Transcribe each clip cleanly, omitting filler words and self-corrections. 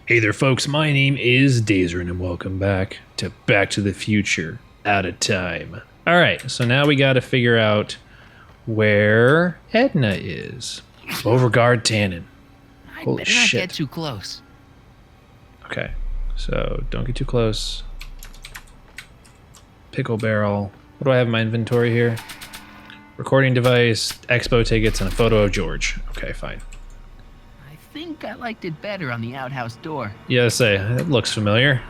Hey there, folks. My name is Daizoren, and welcome back to the Future Out of Time. All right, so now we got to figure out where Edna is. Overguard Tannen. Holy better not shit. get too close. Okay, so don't get too close. Pickle barrel. What do I have in my inventory here? Recording device, expo tickets, and a photo of George. Okay, fine. I think I liked it better on the outhouse door. Yeah, say, it looks familiar.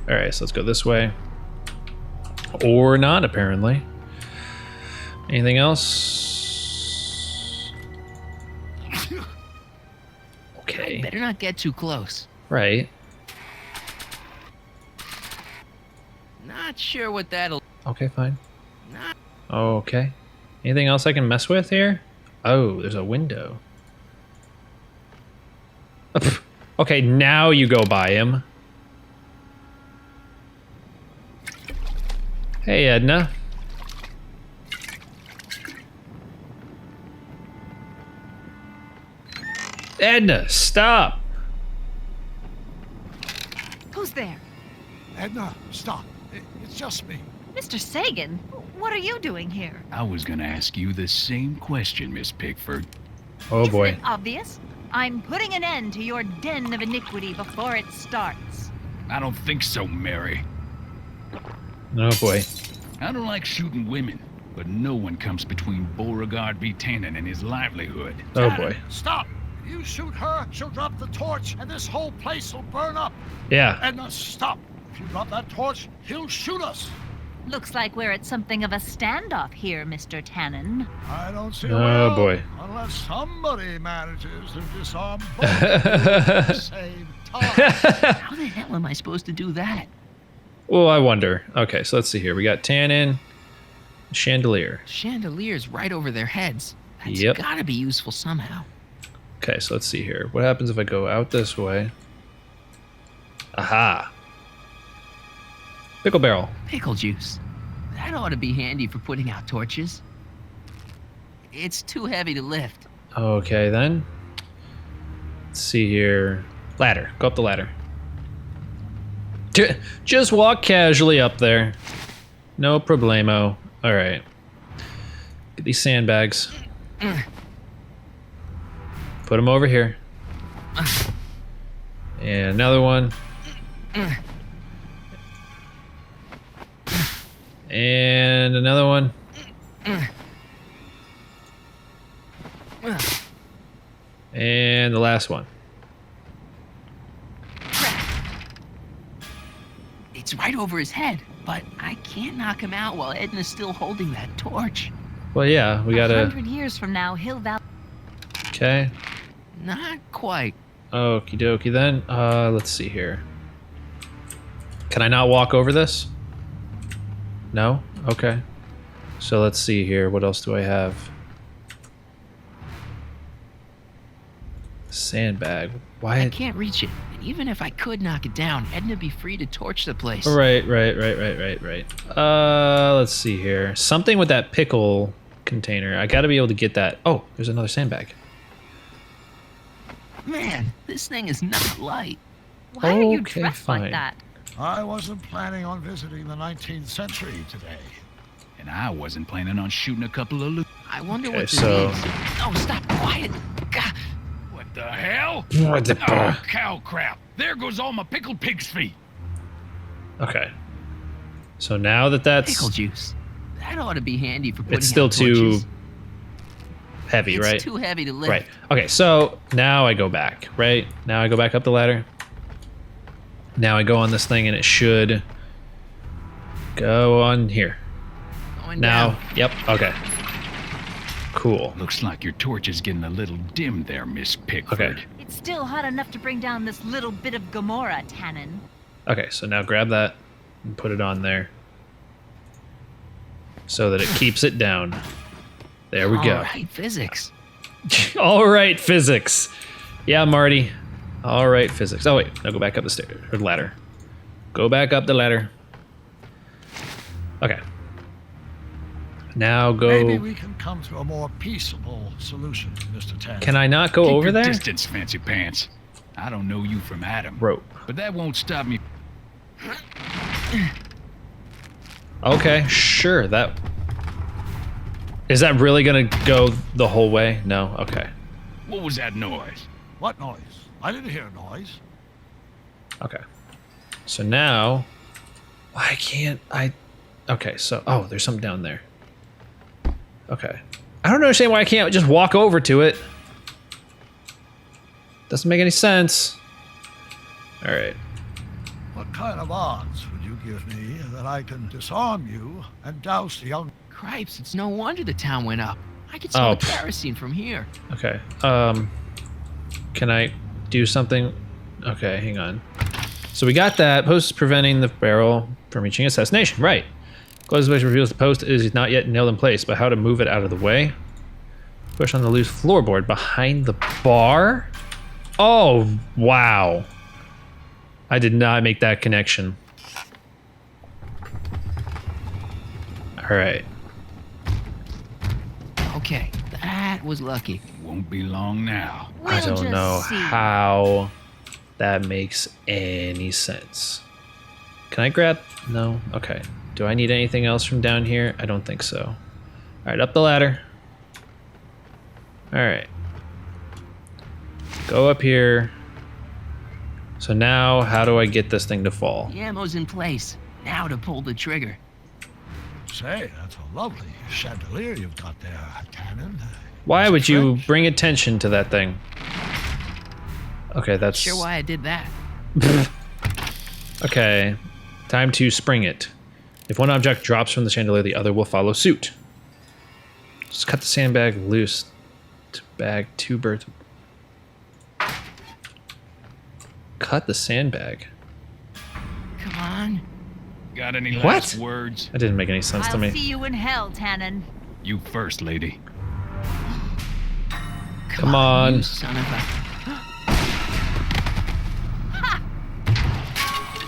All right, so let's go this way. Or not, apparently. Anything else? Okay. Better not get too close. Right. Not sure what that'll... Okay, fine. Not... Okay. Anything else I can mess with here? Oh, there's a window. Okay, now you go by him. Hey, Edna. Edna, stop! Who's there? Edna, stop. It's just me. Mr. Sagan, what are you doing here? I was gonna ask you the same question, Miss Pickford. Oh Isn't boy. it obvious? I'm putting an end to your den of iniquity before it starts. I don't think so, Mary. Oh boy. I don't like shooting women, but no one comes between Beauregard B. Tannen and his livelihood. Oh boy. Stop! If you shoot her, she'll drop the torch, and this whole place will burn up. Yeah. Edna, stop! If you drop that torch, he'll shoot us. Looks like we're at something of a standoff here, Mr. Tannen. I don't see a Oh way boy. out unless somebody manages to disarm both at the same time. How the hell am I supposed to do that? Oh, I wonder. Okay, so let's see here. We got Tannen, chandelier. Chandelier's right over their heads. That's Yep. gotta be useful somehow. Okay, so let's see here. What happens if I go out this way? Aha. Pickle barrel. Pickle juice. That ought to be handy for putting out torches. It's too heavy to lift. Okay, then. Let's see here. Ladder. Go up the ladder. Just walk casually up there. No problemo. All right. Get these sandbags. Put them over here. And another one. And another one. And the last one. It's right over his head, but I can't knock him out while Edna's still holding that torch. Well, yeah, we gotta. 100 years from now, Hill Valley. Okay. Not quite. Okie dokie then. Let's see here. Can I not walk over this? No? Okay. So let's see here. What else do I have? Sandbag. Why? I can't reach it. And even if I could knock it down, Edna'd be free to torch the place. Right. Let's see here. Something with that pickle container. I gotta be able to get that. Oh, there's another sandbag. Man, this thing is not light. Why are you Okay, dressed fine. like that? I wasn't planning on visiting the 19th century today. And I wasn't planning on shooting a couple of I wonder Okay, what this so- is. Oh, stop, quiet. God. What the hell? What the- Oh, cow crap. There goes all my pickled pig's feet. Okay. So now that that's Pickle juice. That ought to be handy for putting it's still out too torches. heavy, It's right? too heavy to lift. Right. Okay, so now I go back, right? Now I go back up the ladder. Now I go on this thing and it should go on here. Going Now, down. yep, okay. Cool. Looks like your torch is getting a little dim there, Miss Pickford. Okay. It's still hot enough to bring down this little bit of Gomorrah, Tannen. Okay, so now grab that and put it on there so that it keeps it down. There we go. All right, physics. All right, physics. Yeah, Marty. All right, physics. Oh, wait. Now go back up the stairs, or ladder. Go back up the ladder. Okay. Now go. Maybe we can come to a more peaceable solution, Mr. Tan. Can I not go Keep over your there? distance, fancy pants. I don't know you from Adam. Rope. But that won't stop me. Okay, sure. Is that really gonna go the whole way? No? Okay. What was that noise? What noise? I didn't hear a noise. Okay. So now... Why can't I... Okay, so... Oh, there's something down there. Okay. I don't understand why I can't just walk over to it. Doesn't make any sense. Alright. What kind of odds would you give me that I can disarm you and douse the young... Cripes, it's no wonder the town went up. I could smell the kerosene from here. Okay. Can I do something? Okay, hang on. So we got that. Post is preventing the barrel from reaching assassination. Right. Close the reveals the post is not yet nailed in place, but how to move it out of the way. Push on the loose floorboard behind the bar. Oh, wow. I did not make that connection. All right. Okay, that was lucky. Won't be long now. I We'll don't just know see. how that makes any sense. Can I grab? No? Okay. Do I need anything else from down here? I don't think so. All right, up the ladder. All right. Go up here. So now, how do I get this thing to fall? The ammo's in place. Now to pull the trigger. Say, that's a lovely chandelier you've got there, Cannon. Why Is it would you French? bring attention to that thing? Okay, that's... Sure why I did that. Okay, time to spring it. If one object drops from the chandelier, the other will follow suit. Just cut the sandbag loose to bag 2 birds. Cut the sandbag. Come on. Got any What? last words? That didn't make any sense to I'll me. see you in hell, Tannen. You first, lady. Come on. You son of a...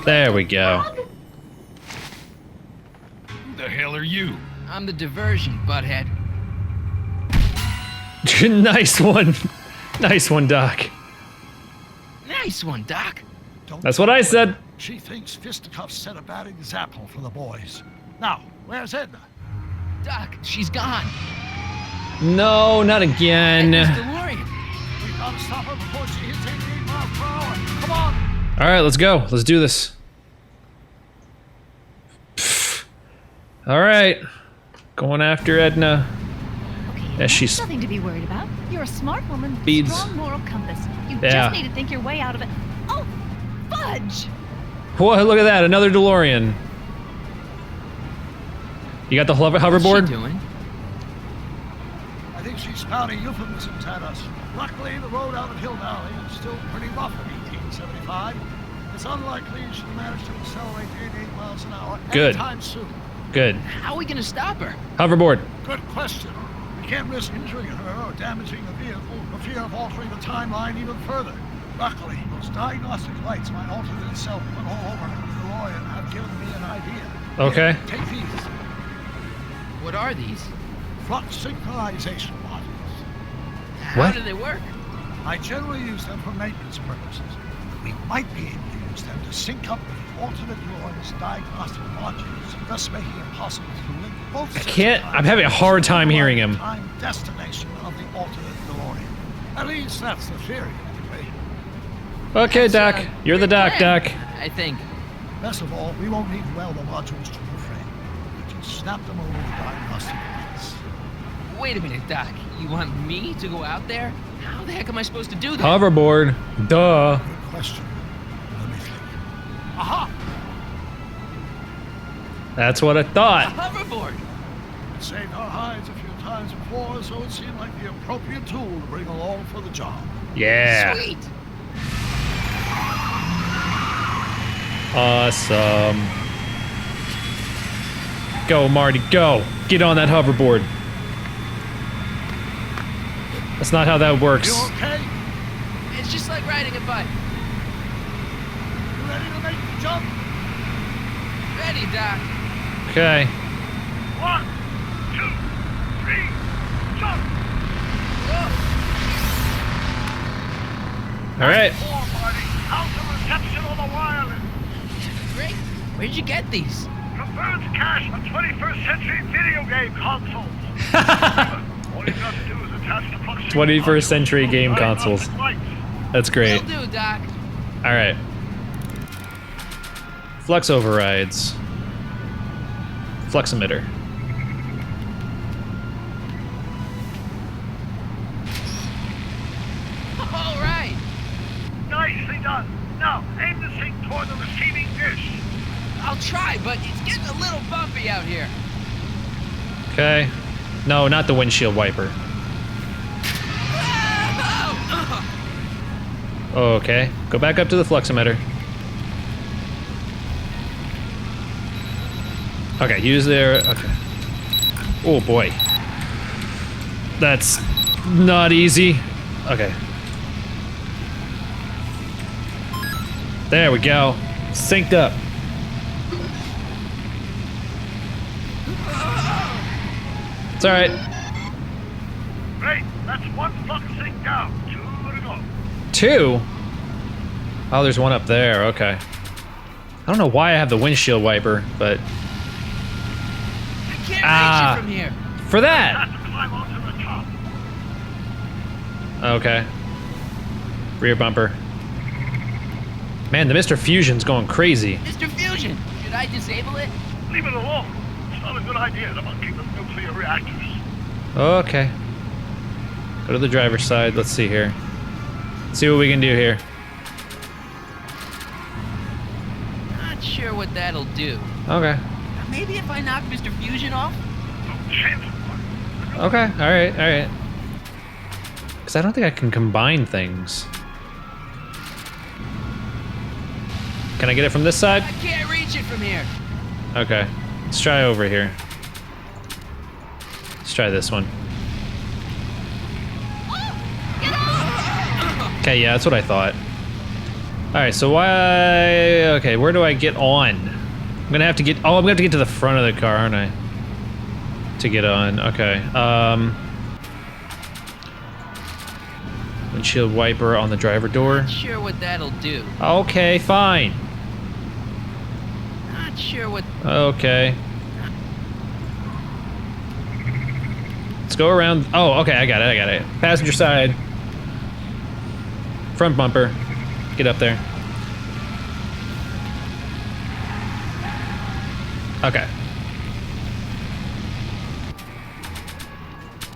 There we go. Who the hell are you? I'm the diversion, butthead. Nice one. Nice one, Doc. Nice one, Doc. Don't That's what I said. She thinks fisticuffs set a bad example for the boys. Now, where's Edna? Doc, she's gone. No, not again. Edna's DeLorean. We gotta stop her before she hits 88 miles per hour. Come on! All right, let's go. Let's do this. Pfft. All right. Going after Edna. Okay, Yeah, that's she's- nothing to be worried about. You're a smart woman with Beads. a strong moral compass. You Yeah. just need to think your way out of it. Oh, fudge! Whoa, look at that. Another DeLorean. You got the What's hoverboard? she doing? I think she's spouting euphemisms at us. Luckily, the road out of Hill Valley is still pretty rough in 1875. It's unlikely she'll manage to accelerate to 88 miles an hour Good. anytime soon. Good. How are we gonna stop her? Hoverboard. Good question. We can't risk injuring her or damaging the vehicle for fear of altering the timeline even further. Luckily, those diagnostic lights my alternate self put all over the DeLorean have given me an idea. Okay. Here, take these. What are these? Flux synchronization modules. How What? do they work? I generally use them for maintenance purposes. We might be able to use them to sync up the alternate DeLorean's diagnostic modules, thus making it possible to link both I can't- systems I'm having a hard time to the hearing him. time destination of the alternate DeLorean. At least that's the theory, anyway. Okay, Doc. That's, You're the great Doc, plan, Doc. I think. Best of all, we won't need to weld the modules to the frame. We can snap them over the diagnostic lights. Wait a minute, Doc. You want me to go out there? How the heck am I supposed to do that? Hoverboard. Duh. Good question. Let me think. Aha! That's what I A thought. hoverboard. Saved our hides a few times before, so it seemed like the appropriate tool to bring along for the job. Yeah. Sweet. Awesome. Go, Marty, go. Get on that hoverboard. That's not how that works. You okay? It's just like riding a bike. You ready to make the jump? Ready, Doc. Okay. 1, 2, 3, jump! Whoa. All right. Oh my How's the reception on the wireless? Great. Where'd you get these? Converts cash on 21st century video game consoles. All you got to do is attach the proximity 21st century game consoles. lights. That's great. Will do, Doc. All right. Flux overrides. Flux emitter. All right. Nicely done. Now, aim the thing toward the receiving dish. I'll try, but it's getting a little bumpy out here. Okay. No, not the windshield wiper. Oh! Okay. Go back up to the flux emitter. Okay, use their... Okay. Oh, boy. That's not easy. Okay. There we go. Synced up. It's all right. Great. That's one flux sync down. 2 to go. 2? Oh, there's one up there. Okay. I don't know why I have the windshield wiper, but I can't reach it from here. for that. Have to climb onto the top. Okay. Rear bumper. Man, the Mr. Fusion's going crazy. Mr. Fusion, should I disable it? Leave it alone. It's not a good idea to monkey with nuclear reactors. Okay. Go to the driver's side. Let's see here. See what we can do here. Not sure what that'll do. Okay. Maybe if I knock Mr. Fusion off? No chance of one. Okay. All right. All right. Because I don't think I can combine things. Can I get it from this side? I can't reach it from here. Okay. Let's try over here. Let's try this one. Okay, yeah, that's what I thought. Alright, so why... Okay, where do I get on? I'm gonna have to get... Oh, I'm gonna have to get to the front of the car, aren't I? To get on. Okay. Windshield wiper on the driver door. Not sure what that'll do. Okay, fine. Not sure what... Okay. Let's go around. Oh, okay, I got it. Passenger side. Front bumper. Get up there. Okay.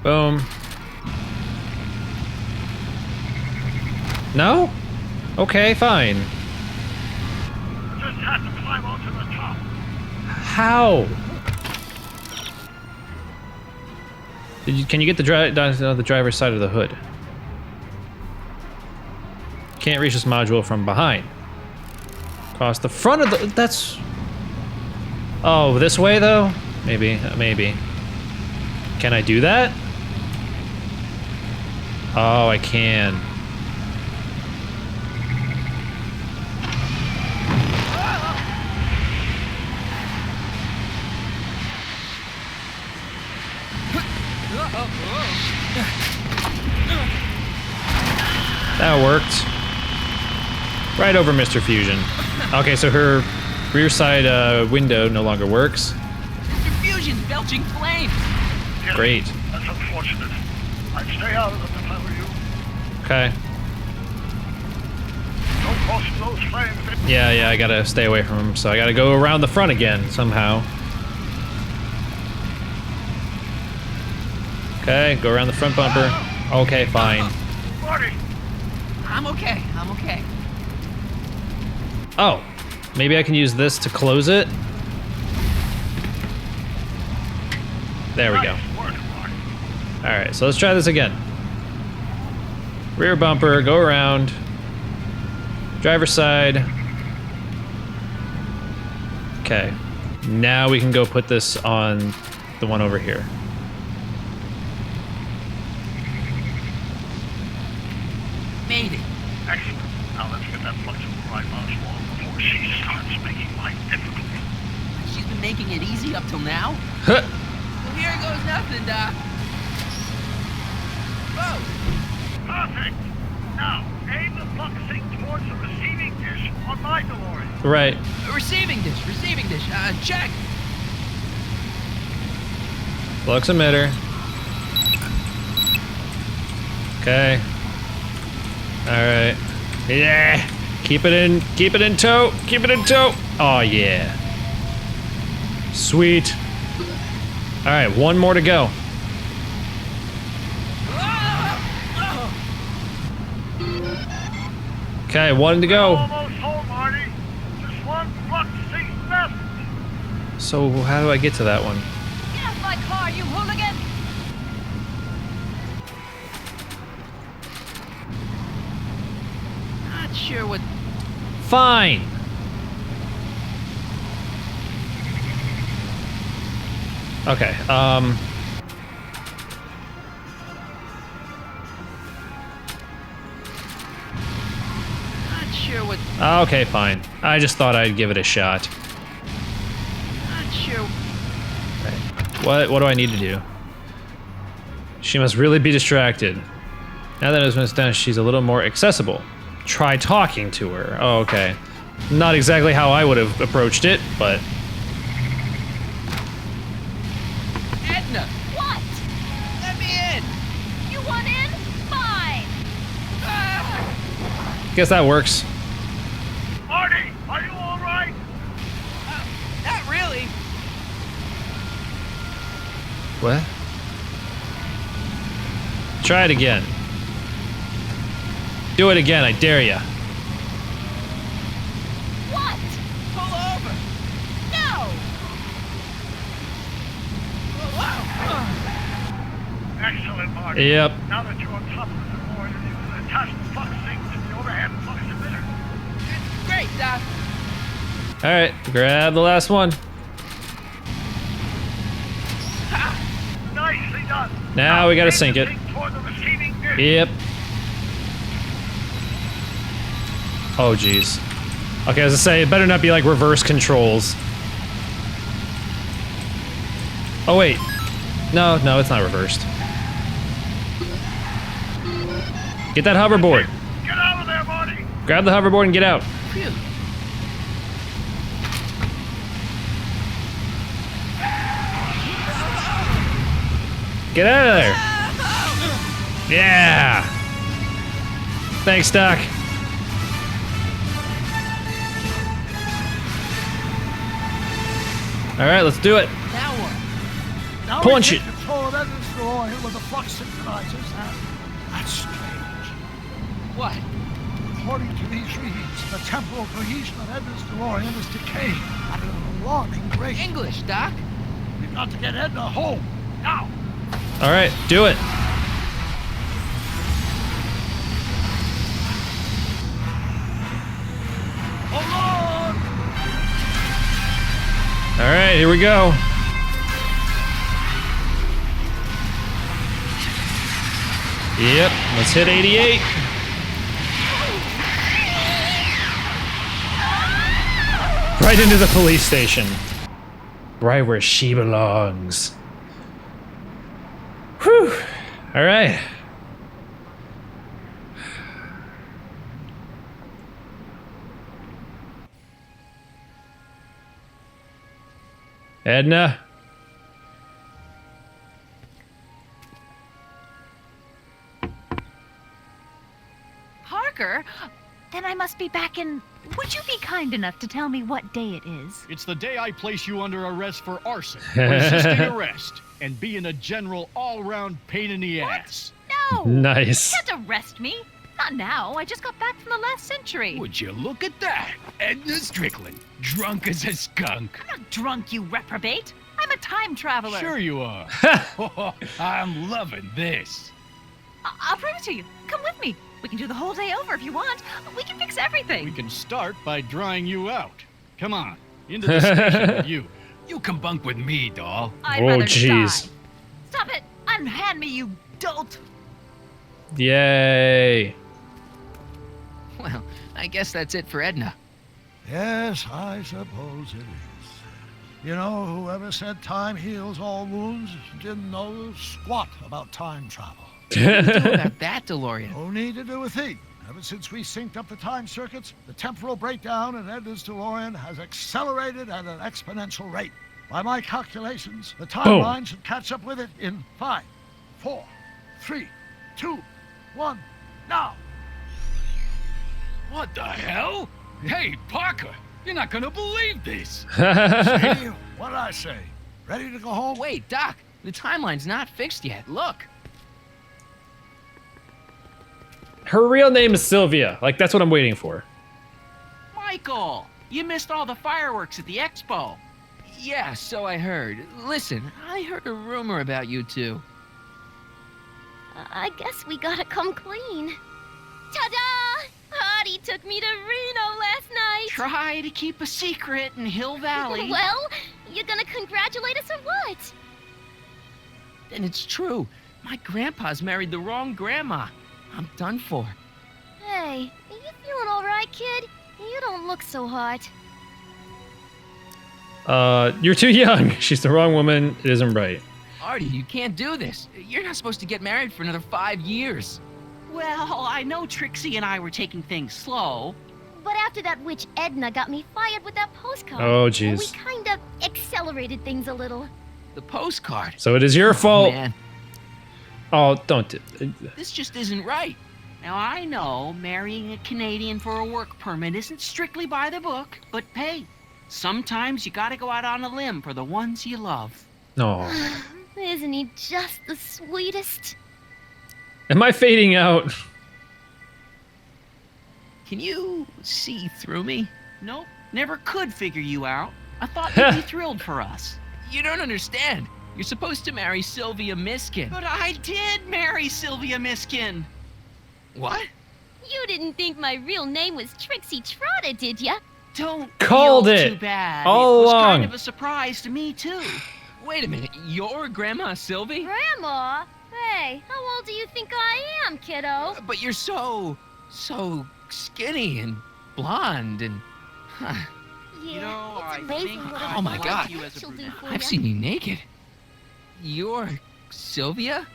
Boom. No? Okay, fine. Just have to climb onto the top. How? Can you get the the driver's side of the hood? Can't reach this module from behind. Across the front of the... That's... Oh, this way though? Maybe. Can I do that? Oh, I can. That worked. Right over Mr. Fusion. Okay, so her rear side window no longer works. Mr. Fusion's belching flames. Yes, Great. That's unfortunate. I'd stay out of them if I were you. Okay. Don't cross those flames. Yeah, I gotta stay away from him, so I gotta go around the front again somehow. Okay, go around the front bumper. Okay, fine. Marty, I'm okay. Oh, maybe I can use this to close it. There we go. nice work, Marty. All right, so let's try this again. Rear bumper, go around. Driver's side. Okay, now we can go put this on the one over here. Made it. Excellent. Now let's get that flexible right module on before she starts making life difficult. She's been making it easy up till now. Huh. Well, here goes nothing, Doc. Whoa. Perfect. Now, aim the flux sync towards the receiving my DeLorean. Right. Receiving dish. Check. Flux emitter. Okay. Alright. Yeah. Keep it in tow. Oh yeah. Sweet. Alright, one more to go. Okay, one to go. Almost home, Marty. Just one flux sink left. So how do I get to that one? Get off my car, you hooligan! Not sure what. Fine. Okay, Not sure what. okay, fine. I just thought I'd give it a shot. Not sure. What do I need to do? She must really be distracted. Now that it's done, she's a little more accessible. Try talking to her. Oh, okay. Not exactly how I would have approached it, but... Edna, What? let me in. You want in? Fine! guess that works. Marty, are you all right? Not really. What? Try it again. Do it again, I dare ya. What? Pull over. No! Excellent, Marty. Yep. Now that you're on top of the DeLorean, you can attach the flux sink to the overhead flux emitter. Great, Doc. Alright, grab the last one. Nicely done. Now we gotta sink it. Toward the receiving dish. Yep. Oh, jeez. Okay, as I say, it better not be like reverse controls. Oh, wait. No, it's not reversed. Get that hoverboard. Get out of there, Marty. Grab the hoverboard and get out. Phew. Get out of there. Yeah. Thanks, Doc. All right, let's do it. Now what? Now Punch we it. take control of Edna's DeLorean with the flux synchronizers, and that's strange. What? According to these readings, the temporal cohesion of Edna's DeLorean is decaying at an alarming rate. English, Doc. We've got to get Edna home now. All right, do it. Hold on. All right, here we go. Yep, let's hit 88. Right into the police station. Right where she belongs. Whew. All right. Edna? Parker? Then I must be back in... Would you be kind enough to tell me what day it is? It's the day I place you under arrest for arson, resisting arrest, and being a general all-round pain in the ass. No! Nice. You can't arrest me. Not now. I just got back from the last century. Would you look at that? Edna Strickland, drunk as a skunk. I'm not drunk, you reprobate. I'm a time traveler. Sure you are. I'm loving this. I'll prove it to you. Come with me. We can do the whole day over if you want. We can fix everything. We can start by drying you out. Come on, into the station with you. You can bunk with me, doll. I'd Oh, rather jeez. die. Stop it. Unhand me, you dolt. Yay. Well, I guess that's it for Edna. Yes, I suppose it is. You know, whoever said time heals all wounds didn't know squat about time travel. What about that DeLorean? No need to do a thing. Ever since we synced up the time circuits, the temporal breakdown in Edna's DeLorean has accelerated at an exponential rate. By my calculations, the timeline should catch up with it in 5, 4, 3, 2, 1, now! What the hell? Hey, Parker, you're not gonna believe this. See? What did I say? Ready to go home? Wait, Doc, the timeline's not fixed yet. Look. Her real name is Sylvia. Like, that's what I'm waiting for. Michael, you missed all the fireworks at the expo. Yeah, so I heard. Listen, I heard a rumor about you two. I guess we gotta come clean. Ta-da! Hardy took me to Reno last night. Try to keep a secret in Hill Valley. Well, you gonna congratulate us or what? Then it's true. My grandpa's married the wrong grandma. I'm done for. Hey, are you feeling all right, kid? You don't look so hot. You're too young. She's the wrong woman. It isn't right. Artie, you can't do this. You're not supposed to get married for another 5 years. Well, I know Trixie and I were taking things slow. But after that witch Edna got me fired with that postcard, Oh, jeez. we kind of accelerated things a little. The postcard. So it is your fault. Man, Oh, don't. this just isn't right. Now, I know marrying a Canadian for a work permit isn't strictly by the book, but hey, sometimes you gotta go out on a limb for the ones you love. No. Isn't he just the sweetest? Am I fading out? Can you see through me? Nope, never could figure you out. I thought you'd be thrilled for us. You don't understand. You're supposed to marry Sylvia Miskin. But I did marry Sylvia Miskin. What? You didn't think my real name was Trixie Trotter, did ya? Don't Called feel it too bad. all it was along. kind of a surprise to me, too. Wait a minute. You're Grandma Sylvie? Grandma? Hey, how old do you think I am, kiddo? But you're so skinny and blonde and... Huh. Yeah, You know, I it's amazing think what I a like blonde you as a she'll do brunette. for I've ya. seen you naked. You're Sylvia?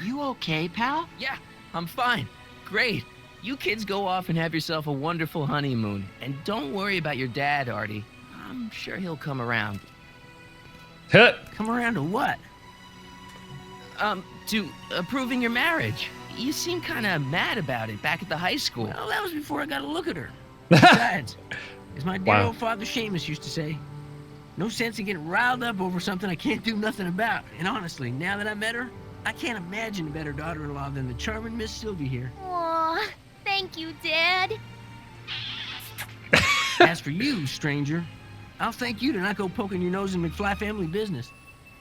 You okay, pal? Yeah, I'm fine. Great. You kids go off and have yourself a wonderful honeymoon. And don't worry about your dad, Artie. I'm sure he'll come around. Huh. Come around to what? To approving your marriage. You seem kind of mad about it back at the high school. Well, that was before I got a look at her. Besides, as my dear Wow. old father Seamus used to say, no sense in getting riled up over something I can't do nothing about. And honestly, now that I met her, I can't imagine a better daughter-in-law than the charming Miss Sylvia here. Aw, thank you, Dad. As for you, stranger, I'll thank you to not go poking your nose in McFly family business.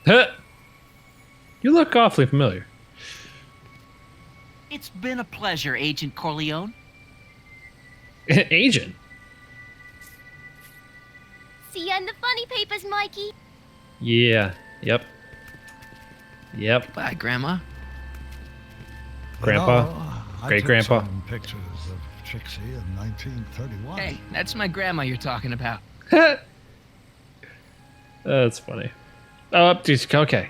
Huh. You look awfully familiar. It's been a pleasure, Agent Corleone. Agent. See ya in the funny papers, Mikey. Yeah. Yep. Yep. Bye, Grandma. Grandpa. I Great took grandpa. some pictures of Trixie in 1931. Hey, that's my grandma you're talking about. That's funny. Oh, geez, okay.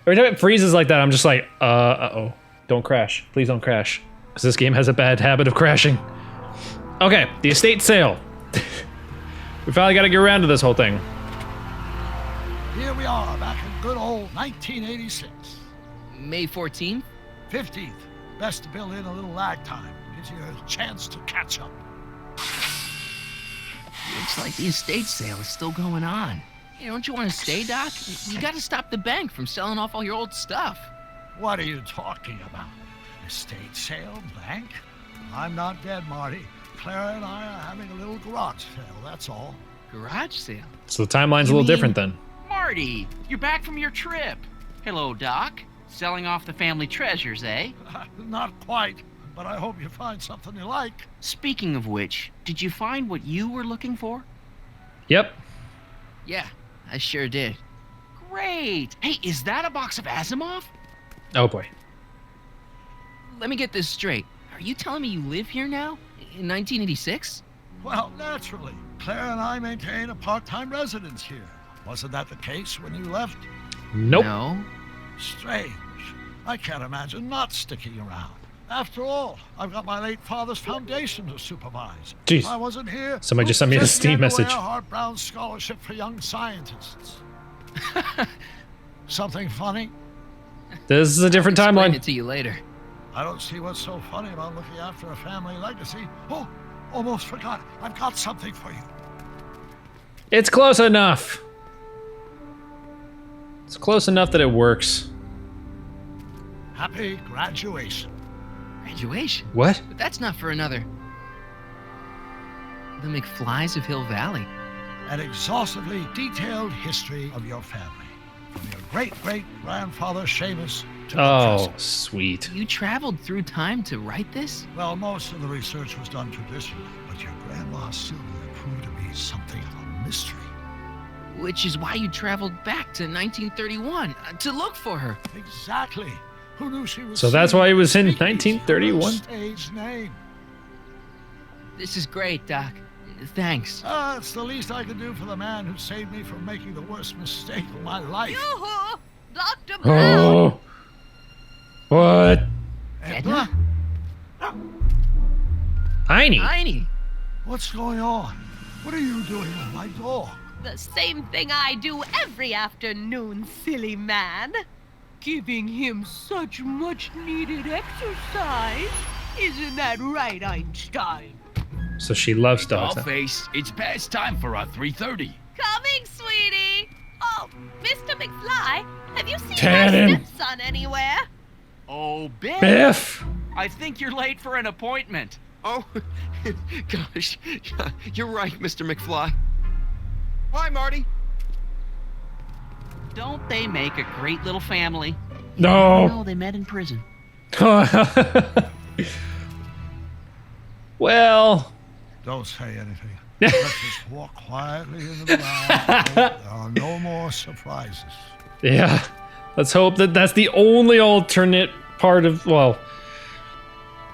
Every time it freezes like that, I'm just like, uh-oh. Don't crash. Please don't crash. Because this game has a bad habit of crashing. Okay, the estate sale. We finally got to get around to this whole thing. Here we are, back in good old 1986. May 14th? 15th. Best to build in a little lag time. Gives you a chance to catch up. Looks like the estate sale is still going on. Hey, don't you want to stay, Doc? You got to stop the bank from selling off all your old stuff. What are you talking about? Estate sale? Bank? I'm not dead, Marty. Clara and I are having a little garage sale, that's all. Garage sale? So the timeline's a You little mean- different then. Marty, you're back from your trip. Hello, Doc. Selling off the family treasures, eh? Not quite, but I hope you find something you like. Speaking of which, did you find what you were looking for? Yep. Yeah, I sure did. Great. Hey, is that a box of Asimov? Oh boy. Let me get this straight. Are you telling me you live here now? In 1986? Well, naturally. Claire and I maintain a part-time residence here. Wasn't that the case when you left? Nope. No. Strange. I can't imagine not sticking around. After all, I've got my late father's foundation to supervise. Jeez. If I wasn't here, Somebody just sent me the Steam message. Hart Brown Scholarship for Young Scientists. Something funny? This is a different I'll explain timeline. it to you later. I don't see what's so funny about looking after a family legacy. Oh, almost forgot. I've got something for you. It's close enough. It's close enough that it works. Happy graduation. Graduation? What? But that's not for another. The McFlys of Hill Valley. An exhaustively detailed history of your family. From your great-great-grandfather Seamus to the Oh, present. sweet. You traveled through time to write this? Well, most of the research was done traditionally, but your grandma Sylvia proved to be something of a mystery. Which is why you traveled back to 1931 to look for her. Exactly. Who knew she was? So that's why it was in speaking 1931? Stage name. This is great, Doc. Thanks. It's the least I could do for the man who saved me from making the worst mistake of my life. Yoo-hoo! Dr. Brown! Oh. What? Edna? Heiny. Tiny. What's going on? What are you doing with my dog? The same thing I do every afternoon, silly man. Giving him such much needed exercise. Isn't that right, Einstein? So she loves dogs. now. Dollface, it's past time for our 3:30. Coming, sweetie. Oh, Mr. McFly, have you seen Cannon. my stepson anywhere? Oh, Biff! Biff. I think you're late for an appointment. Oh, gosh. You're right, Mr. McFly. Hi, Marty. Don't they make a great little family? No. No, they met in prison. Well. Don't say anything. Let's just walk quietly into the lounge. There are no more surprises. Yeah. Let's hope that that's the only alternate part of, well,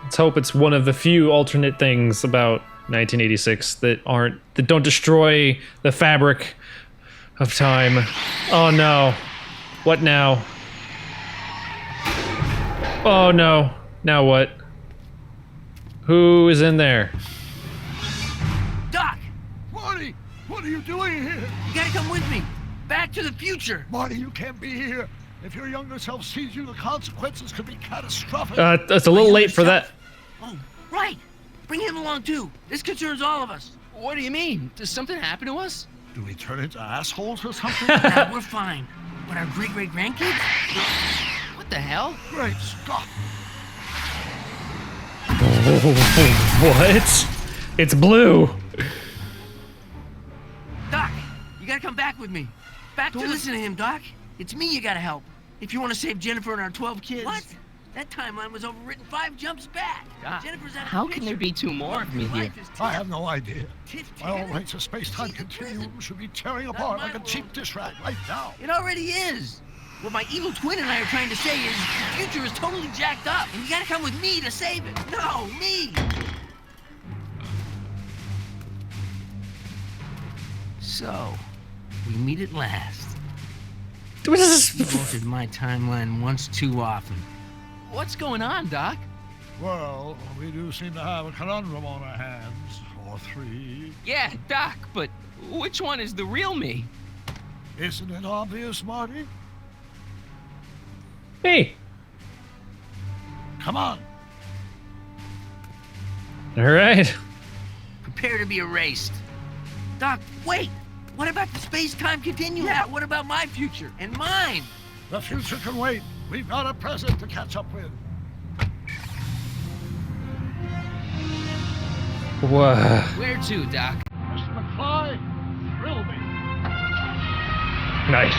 let's hope it's one of the few alternate things about 1986 that don't destroy the fabric of time. Oh no. What now? Oh no. Now what? Who is in there? Doc, Marty, what are you doing here? you gotta come with me. Back to the future. Marty, you can't be here. If your younger self sees you, the consequences could be catastrophic. It's a little late for that. Oh, right. Bring him along too. This concerns all of us. What do you mean? Does something happen to us? Do we turn into assholes or something? Nah, we're fine. But our great-great-grandkids? What the hell? Great Scott. What? It's blue. Doc, you gotta come back with me. Don't listen to him, Doc. It's me you gotta help. If you want to save Jennifer and our 12 kids. What? That timeline was overwritten 5 jumps back. Doc, Jennifer's out of how the can there be two more of me here? Life is I have no idea. tit- My own rights of space-time continuum should be tearing apart like a cheap dish rag right now. It already is. What my evil twin and I are trying to say is the future is totally jacked up, and you gotta come with me to save it. No, me. So, we meet at last. What is You this? altered my timeline once too often. What's going on, Doc? Well, we do seem to have a conundrum on our hands. Or 3. Yeah, Doc, but which one is the real me? Isn't it obvious, Marty? Hey. Come on. All right. Prepare to be erased. Doc, wait! What about the space-time continuum? Yeah, what about my future? And mine? The future can wait. We've got a present to catch up with. Whoa. Where to, Doc? Mr. McFly, thrill me. Nice.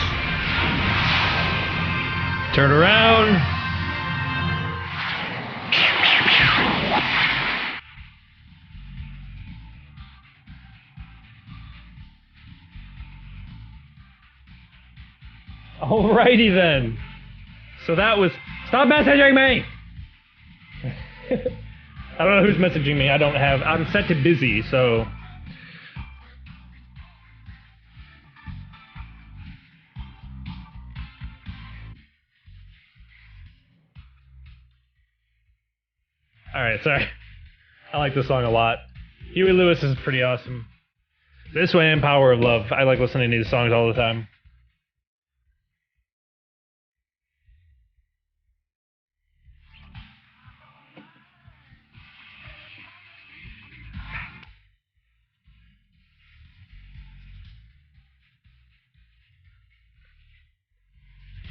Turn around. Alrighty then. So that was. Stop messaging me! I don't know who's messaging me. I'm set to busy, so. All right, sorry. I like this song a lot. Huey Lewis is pretty awesome. This Way and Power of Love. I like listening to these songs all the time.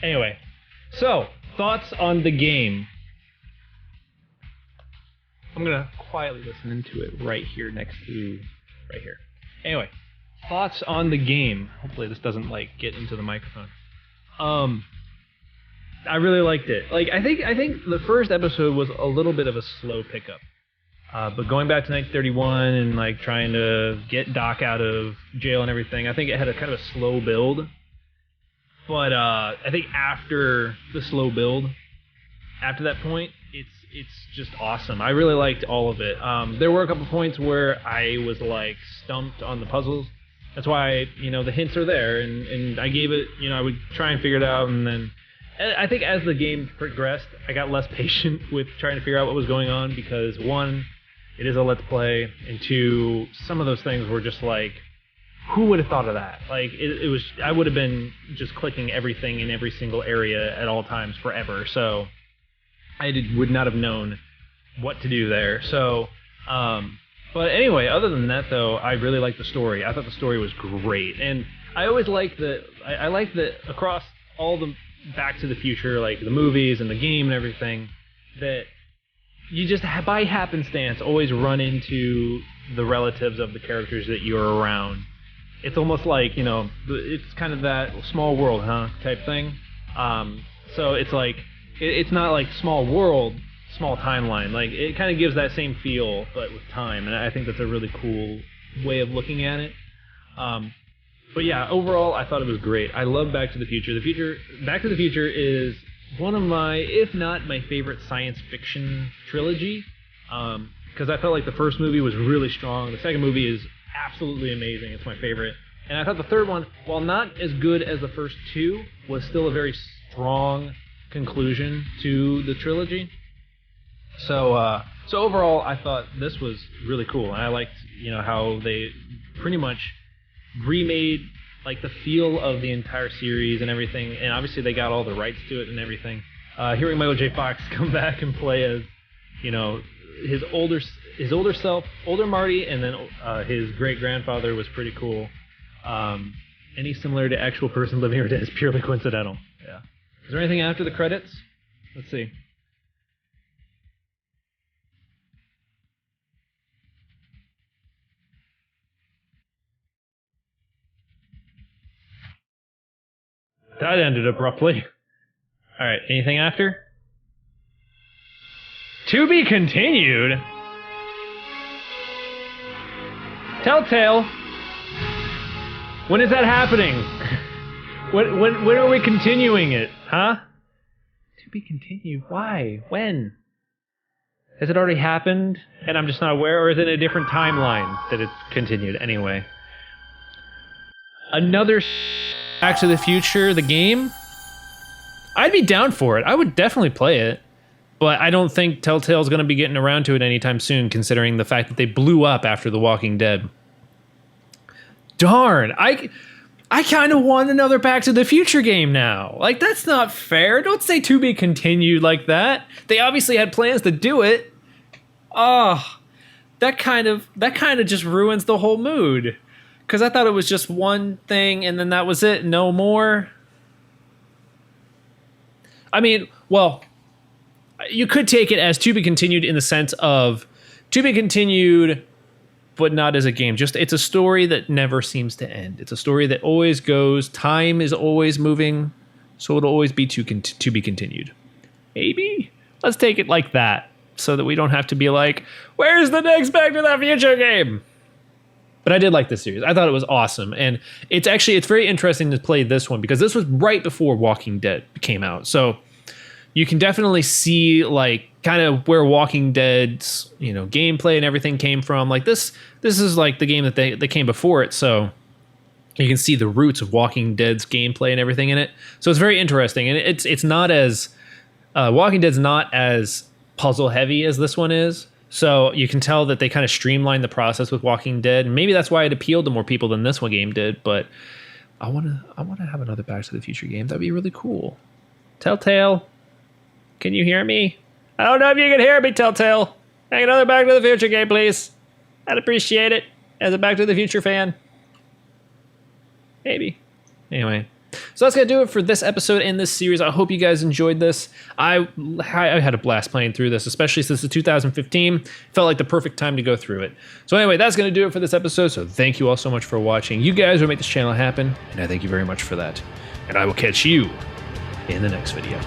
Anyway, so thoughts on the game. I'm gonna quietly listen into it right here next to right here. Anyway, thoughts on the game. Hopefully this doesn't like get into the microphone. I really liked it. Like I think the first episode was a little bit of a slow pickup. But going back to Night 31 and like trying to get Doc out of jail and everything, I think it had a kind of a slow build. But I think after the slow build, after that point, it's just awesome. I really liked all of it. There were a couple points where I was like stumped on the puzzles. That's why, the hints are there, and I gave it, I would try and figure it out, and then I think as the game progressed, I got less patient with trying to figure out what was going on because one, it is a let's play, and two, some of those things were just like, who would have thought of that? Like it was, I would have been just clicking everything in every single area at all times forever. So I would not have known what to do there. So, but anyway, other than that though, I really liked the story. I thought the story was great, and I always liked that. I liked that across all the Back to the Future, like the movies and the game and everything, that you just by happenstance always run into the relatives of the characters that you're around. It's almost like, it's kind of that small world, type thing. So it's like, it's not like small world, small timeline. Like, it kind of gives that same feel, but with time. And I think that's a really cool way of looking at it. But yeah, overall, I thought it was great. I love Back to the Future. Back to the Future is one of my, if not my favorite science fiction trilogy. Because I felt like the first movie was really strong. The second movie is absolutely amazing. It's my favorite. And I thought the third one, while not as good as the first two, was still a very strong conclusion to the trilogy. So overall, I thought this was really cool. And I liked, how they pretty much remade like the feel of the entire series and everything. And obviously they got all the rights to it and everything. Hearing Michael J. Fox come back and play as, his older self, older Marty, and then his great-grandfather was pretty cool. Any similar to actual person living or dead is purely coincidental. Yeah. Is there anything after the credits? Let's see. That ended abruptly. All right, anything after? To be continued. Telltale. When is that happening? when are we continuing it? Huh? To be continued. Why? When? Has it already happened and I'm just not aware, or is it a different timeline that it's continued? Anyway. Another Back to the Future, the game? I'd be down for it. I would definitely play it. But I don't think Telltale's going to be getting around to it anytime soon, considering the fact that they blew up after The Walking Dead. Darn, I kind of want another Back to the Future game now. Like, that's not fair. Don't say to be continued like that. They obviously had plans to do it. Oh, that kind of just ruins the whole mood. Because I thought it was just one thing and then that was it, no more. I mean, well, you could take it as to be continued in the sense of to be continued, but not as a game. Just it's a story that never seems to end. It's a story that always goes. Time is always moving, so it'll always be to be continued. Maybe let's take it like that, so that we don't have to be like, "Where's the next Back to the Future game?" But I did like this series. I thought it was awesome, and it's very interesting to play this one because this was right before Walking Dead came out, so you can definitely see like kind of where Walking Dead's gameplay and everything came from. Like this is like the game that they came before it, so you can see the roots of Walking Dead's gameplay and everything in it. So it's very interesting, and it's not as Walking Dead's not as puzzle heavy as this one is. So you can tell that they kind of streamlined the process with Walking Dead. And maybe that's why it appealed to more people than this one game did. But I want to have another Back to the Future game. That'd be really cool. Telltale, can you hear me? I don't know if you can hear me, Telltale. Make another Back to the Future game, please. I'd appreciate it as a Back to the Future fan. Maybe. Anyway. So that's going to do it for this episode in this series. I hope you guys enjoyed this. I had a blast playing through this, especially since it's 2015. Felt like the perfect time to go through it. So anyway, that's going to do it for this episode. So thank you all so much for watching. You guys will make this channel happen, and I thank you very much for that. And I will catch you in the next video.